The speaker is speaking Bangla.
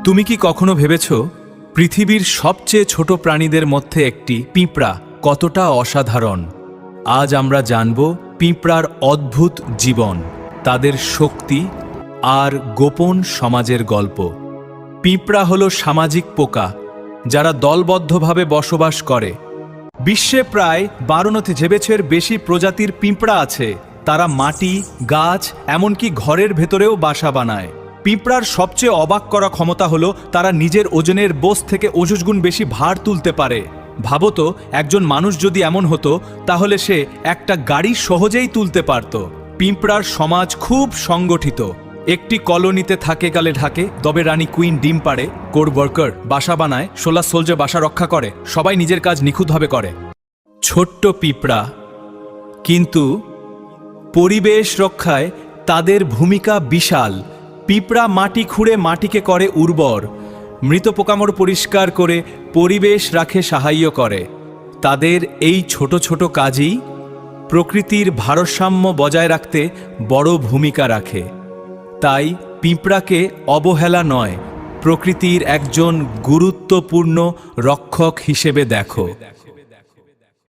তুমি কি কখনো ভেবেছ পৃথিবীর সবচেয়ে ছোট প্রাণীদের মধ্যে একটি পিঁপড়া কতটা অসাধারণ? আজ আমরা জানব পিঁপড়ার অদ্ভুত জীবন, তাদের শক্তি আর গোপন সমাজের গল্প। পিঁপড়া হলো সামাজিক পোকা যারা দলবদ্ধভাবে বসবাস করে। বিশ্বে প্রায় 12,000-এর বেশি প্রজাতির পিঁপড়া আছে। তারা মাটি, গাছ, এমনকি ঘরের ভেতরেও বাসা বানায়। পিঁপড়ার সবচেয়ে অবাক করা ক্ষমতা হলো তারা নিজের ওজনের বোঝ থেকে 20 গুণ বেশি ভার তুলতে পারে। ভাবতো, একজন মানুষ যদি এমন হতো তাহলে সে একটা গাড়ি সহজেই তুলতে পারত। পিঁপড়ার সমাজ খুব সংগঠিত। একটি কলোনিতে থাকে গালে ঢাকে, তবে রানী কুইন ডিম পাড়ে, কোর ওয়ার্কার বাসা বানায়, সোলার সোলজার বাসা রক্ষা করে, সবাই নিজের কাজ নিখুঁতভাবে করে। ছোট্ট পিঁপড়া, কিন্তু পরিবেশ রক্ষায় তাদের ভূমিকা বিশাল। পিঁপড়া মাটি খুঁড়ে মাটিকে করে উর্বর, মৃত পোকামাকড় পরিষ্কার করে পরিবেশ রাখে, সাহায্য করে। তাদের এই ছোট ছোট কাজই প্রকৃতির ভারসাম্য বজায় রাখতে বড় ভূমিকা রাখে। তাই পিঁপড়াকে অবহেলা নয়, প্রকৃতির একজন গুরুত্বপূর্ণ রক্ষক হিসেবে দেখো।